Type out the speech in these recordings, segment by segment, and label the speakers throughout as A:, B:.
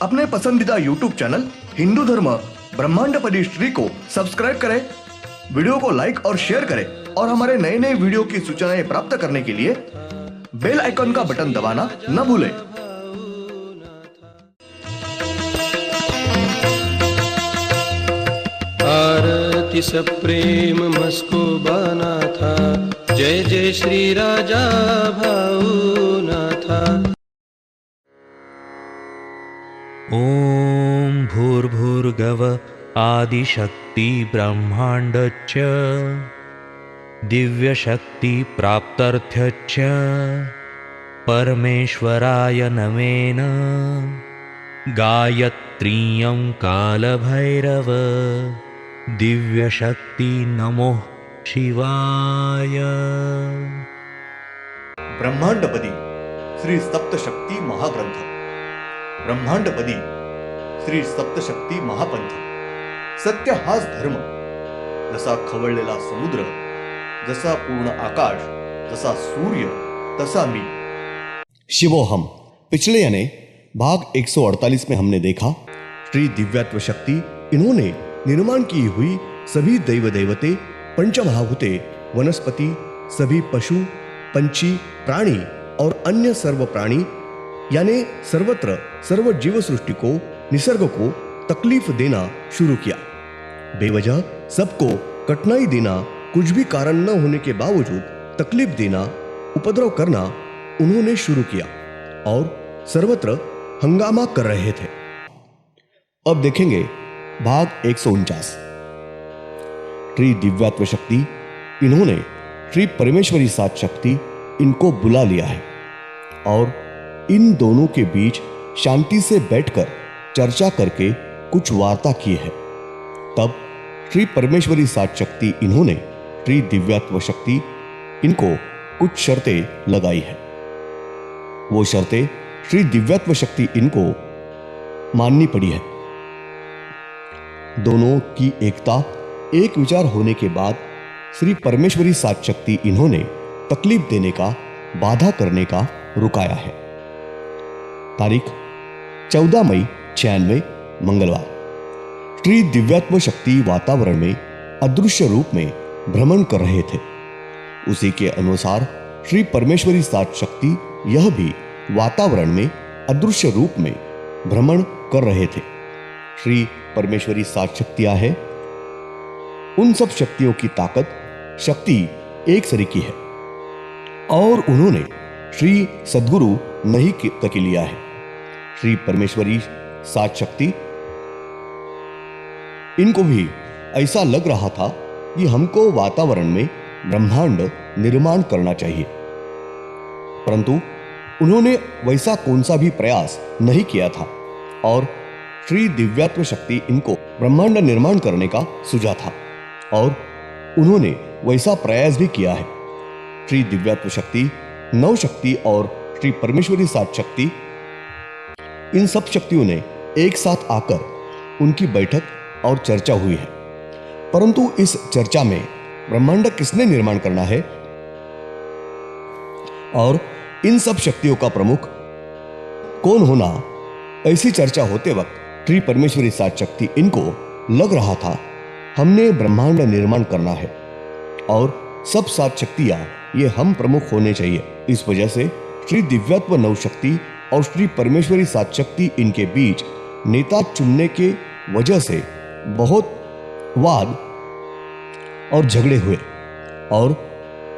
A: अपने पसंदीदा YouTube channel Hindu धर्म ब्रह्मांडपदी श्री को सब्सक्राइब करें, वीडियो को लाइक और शेयर करें और हमारे नए नए वीडियो की सूचनाएं प्राप्त करने के लिए बेल आइकन का बटन दबाना न भूलें।
B: आरती सप्रेम मस्को बना था, जय जय श्री राजा भाऊनाथा।
C: ओम भूर्भुर्गव आदिशक्ति ब्रह्मांडच्च दिव्यशक्ति प्राप्त्यर्थच्च परमेश्वराय नमेन गायत्रीयं कालभैरव दिव्यशक्ति नमो शिवाय।
A: ब्रह्मांडपदी श्री सप्तशक्ती महाग्रंथ। ब्रह्मांडपदी श्री सप्तशक्ती महापंथ। सत्य हाच धर्म, जसा खवळलेला समुद्र, जसा पूर्ण आकाश, जसा सूर्य, तसा मी। शिवोहम। पिछले यानी भाग 148 में हमने देखा श्री दिव्यत्व शक्ति इन्होंने निर्माण की हुई सभी दैव देवते, पंचमहाभूते, वनस्पति, सभी पशु, पंछी, प्राणी और अन्य सर्व प्राणी यानी सर्वत्र सर्व जीव सृष्टि को, निसर्ग को तकलीफ देना शुरू किया। बेवजह सबको कठिनाई देना, कुछ भी कारण न होने के बावजूद तकलीफ देना, उपद्रव करना उन्होंने शुरू किया और सर्वत्र हंगामा कर रहे थे। अब देखेंगे भाग 149। श्री दिव्यत्व शक्ति इन्होंने श्री परमेश्वरी सात शक्ति इनको बुला लिया है और इन दोनों के बीच शांति से बैठकर चर्चा करके कुछ वार्ता की है। तब श्री परमेश्वरी सात शक्ति इन्होंने श्री दिव्यत्व शक्ति इनको कुछ शर्तें लगाई है। वो शर्तें श्री दिव्यत्व शक्ति इनको माननी पड़ी है। दोनों की एकता, एक विचार होने के बाद श्री परमेश्वरी सात शक्ति इन्होंने तकलीफ देने का, बाधा करने का रुकाया है। तारीख 14 मई 96 मंगलवार। श्री दिव्यत्व शक्ति वातावरण में अदृश्य रूप में भ्रमण कर रहे थे। उसी के अनुसार श्री परमेश्वरी सात शक्ति यह भी वातावरण में अदृश्य रूप में भ्रमण कर रहे थे। श्री परमेश्वरी सात शक्तियां हैं। उन सब शक्तियों की ताकत, शक्ति एक सरीकी है और उन्होंने श्री सद्गुरु नहीं तक लिया है। श्री परमेश्वरी सात शक्ति इनको भी ऐसा लग रहा था कि हमको वातावरण में ब्रह्मांड निर्माण करना चाहिए, परंतु उन्होंने वैसा कौन सा भी प्रयास नहीं किया था और श्री दिव्यत्व शक्ति इनको ब्रह्मांड निर्माण करने का सुझा था और उन्होंने वैसा प्रयास भी किया है। श्री दिव्यत्व शक्ति, नव शक्ति और श्री परमेश्वरी सात शक्ति, इन सब शक्तियों ने एक साथ आकर उनकी बैठक और चर्चा हुई है। परंतु इस चर्चा में ब्रह्मांड किसने निर्माण करना है और इन सब शक्तियों का प्रमुख कौन होना, ऐसी चर्चा होते वक्त श्री परमेश्वरी सात शक्ति इनको लग रहा था हमने ब्रह्मांड निर्माण करना है और सब सात शक्तियां ये हम प्रमुख होने चाहिए। इस वजह से श्री दिव्यत्व नव शक्ति और श्री परमेश्वरी सात शक्ति इनके बीच नेता चुनने के वजह से बहुत वाद और झगड़े हुए और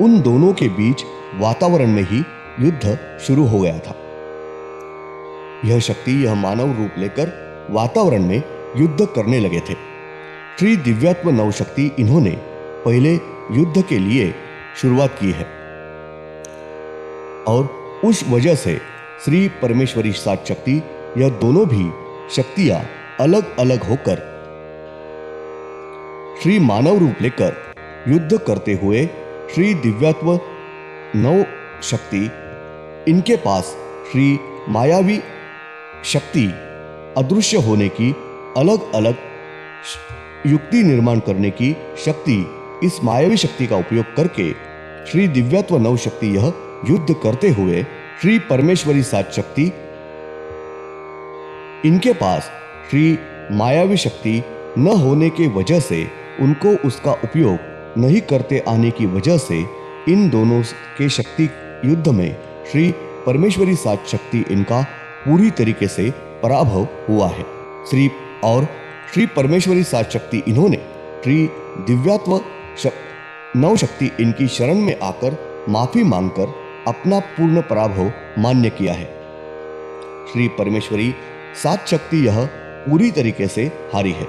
A: उन दोनों के बीच वातावरण में ही युद्ध शुरू हो गया था। यह शक्ति, यह मानव रूप लेकर वातावरण में युद्ध करने लगे थे। श्री दिव्यत्व नव शक्ति इन्होंने पहले युद्ध के लिए शुरुआत की है और उस वजह से श्री परमेश्वरी सात शक्ति, यह दोनों भी शक्तियां अलग अलग होकर श्री मानव रूप लेकर युद्ध करते हुए श्री दिव्यत्व नव शक्ति इनके पास श्री मायावी शक्ति, अदृश्य होने की, अलग अलग युक्ति निर्माण करने की शक्ति, इस मायावी शक्ति का उपयोग करके श्री दिव्यत्व नव शक्ति यह युद्ध करते हुए श्री परमेश्वरी सात शक्ति इनके पास श्री मायावी शक्ति न होने के वजह से उनको उसका उपयोग नहीं करते आने की वजह से इन दोनों के शक्ति युद्ध में श्री परमेश्वरी सात शक्ति इनका पूरी तरीके से पराभव हुआ है। श्री परमेश्वरी सात शक्ति इन्होंने श्री दिव्यात्म नव शक्ति इनकी शरण में आकर माफी मांगकर अपना पूर्ण पराभव मान्य किया है। श्री परमेश्वरी सात शक्ति यह पूरी तरीके से हारी है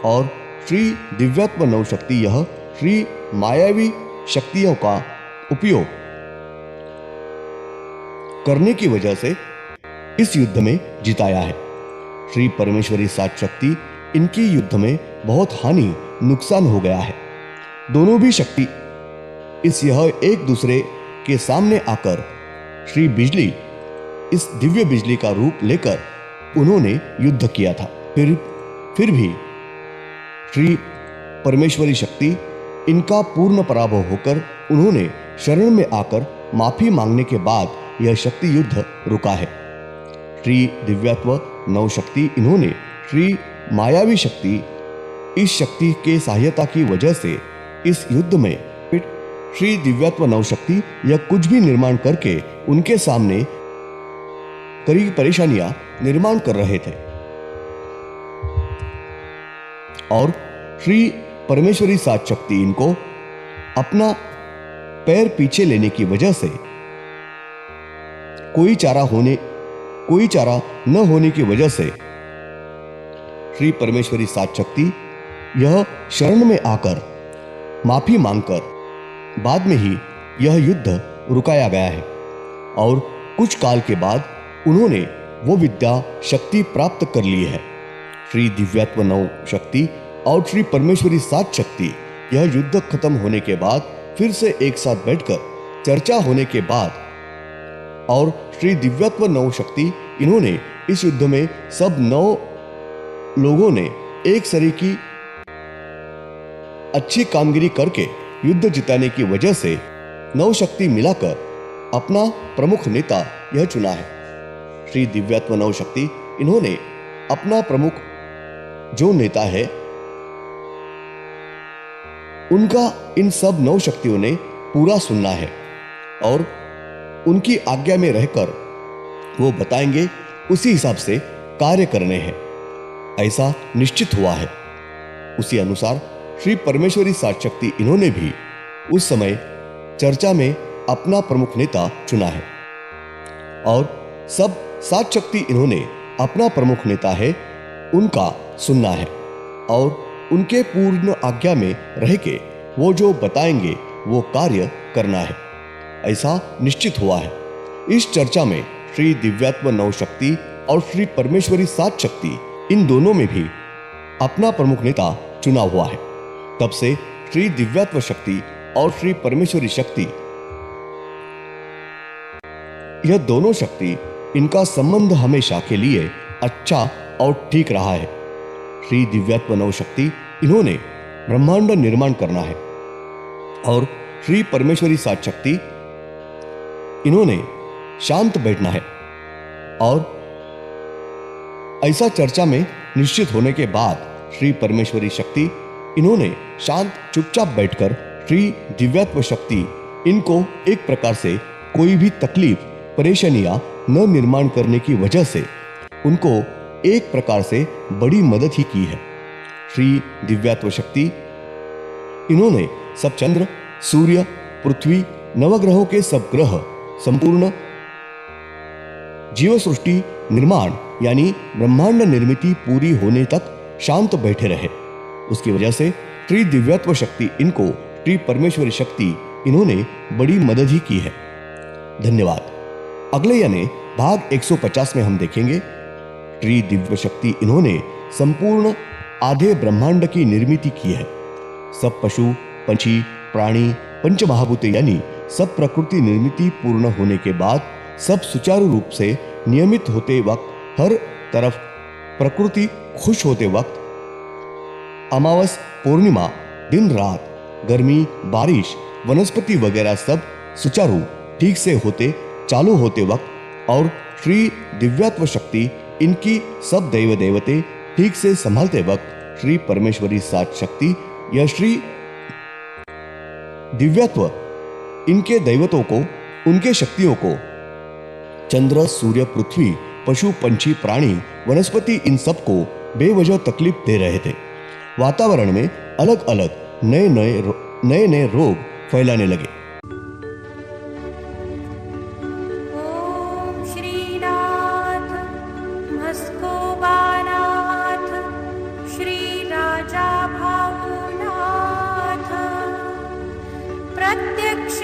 A: और श्री दिव्यात्म नव शक्ति यह श्री मायावी शक्तियों का उपयोग करने की वजह से इस युद्ध में जिताया है। श्री परमेश्वरी सात शक्ति इनकी युद्ध में बहुत हानि नुकसान हो गया है। दोनों भी शक्ति इस यह एक दूसरे के सामने आकर श्री बिजली इस दिव्य बिजली का रूप लेकर उन्होंने युद्ध किया था। फिर भी श्री परमेश्वरी शक्ति इनका पूर्ण पराभव होकर उन्होंने शरण में आकर माफी मांगने के बाद यह शक्ति युद्ध रुका है। श्री दिव्यात्व नव शक्ति इन्होंने श्री मायावी शक्ति इस शक्ति के सहायता की वजह से इस युद्ध में श्री दिव्यात्व नव शक्ति यह कुछ भी निर्माण करके उनके सामने कई परेशानियां निर्माण कर रहे थे और श्री परमेश्वरी सात शक्ति इनको अपना पैर पीछे लेने की वजह से कोई चारा न होने की वजह से श्री परमेश्वरी सात शक्ति यह शरण में आकर माफी मांगकर बाद में ही यह युद्ध रुकाया गया है और कुछ काल के बाद उन्होंने वो विद्या शक्ति प्राप्त कर ली है। श्री दिव्यात्व नव शक्ति और श्री परमेश्वरी सात शक्ति यह युद्ध खत्म होने के बाद फिर से एक साथ बैठकर चर्चा होने के बाद और श्री दिव्यात्व नव शक्ति इन्होंने इस युद्ध में सब 9 लोगों ने एक सरी की अच्छी कामगिरी करके युद्ध जिताने की वजह से नव शक्ति मिलाकर अपना प्रमुख नेता यह चुना है। श्री दिव्यात्व नव शक्ति इन्होंने अपना प्रमुख जो नेता है उनका इन सब 9 शक्तियों ने पूरा सुनना है और उनकी आज्ञा में रहकर वो बताएंगे उसी हिसाब से कार्य करने हैं, ऐसा निश्चित हुआ है। उसी अनुसार श्री परमेश्वरी सात शक्ति इन्होंने भी उस समय चर्चा में अपना प्रमुख नेता चुना है और सब सात शक्ति इन्होंने अपना प्रमुख नेता है उनका सुनना है और उनके पूर्ण आज्ञा में रह के वो जो बताएंगे वो कार्य करना है, ऐसा निश्चित हुआ है। इस चर्चा में श्री दिव्यात्व नव शक्ति और श्री परमेश्वरी सात शक्ति इन दोनों में भी अपना प्रमुख नेता चुना हुआ है। तब से श्री दिव्यात्व शक्ति और श्री परमेश्वरी शक्ति यह दोनों शक्ति इनका संबंध हमेशा के लिए अच्छा और ठीक रहा है। श्री दिव्यात्व नव शक्ति इन्होंने ब्रह्मांड निर्माण करना है और श्री परमेश्वरी सात शक्ति इन्होंने शांत बैठना है और ऐसा चर्चा में निश्चित होने के बाद श्री परमेश्वरी शक्ति इन्होंने शांत चुपचाप बैठकर श्री दिव्यात्व शक्ति इनको एक प्रकार से कोई भी तकलीफ परेशानियां न निर्माण करने की वजह से उनको एक प्रकार से बड़ी मदद ही की है। श्री दिव्यात्व शक्ति इन्होंने सब चंद्र, सूर्य, पृथ्वी, नवग्रहों के सब ग्रह संपूर्ण जीव सृष्टि निर्माण यानी ब्रह्मांड निर्मिति पूरी होने तक शांत बैठे रहे। उसकी वजह से श्री दिव्यात्व शक्ति इनको श्री परमेश्वरी शक्ति इन्होंने बड़ी मदद ही की है। धन्यवाद। अगले यानी भाग 150 में हम देखेंगे श्री दिव्य शक्ति इन्होंने संपूर्ण आधे ब्रह्मांड की निर्मित की है। सब पशु, पंछी, प्राणी, पंच महाभूत यानी सब प्रकृति निर्मिति पूर्ण होने के बाद सब सुचारू रूप से नियमित होते वक्त हर तरफ प्रकृति खुश होते वक्त अमावस, पूर्णिमा, दिन रात, गर्मी, बारिश, वनस्पति वगैरह सब सुचारू ठीक से होते चालू होते वक्त और श्री दिव्यात्व शक्ति इनकी सब दैव देवते ठीक से संभालते वक्त श्री परमेश्वरी सात शक्ति या श्री दिव्यत्व इनके दैवतों को, उनके शक्तियों को चंद्र, सूर्य, पृथ्वी, पशु, पंछी, प्राणी, वनस्पति इन सब को बेवजह तकलीफ दे रहे थे। वातावरण में अलग अलग नए नए रोग फैलाने लगे।
D: ओम श्रीनाथ मस्कोबानाथ श्री राजा भावनाथ प्रत्यक्ष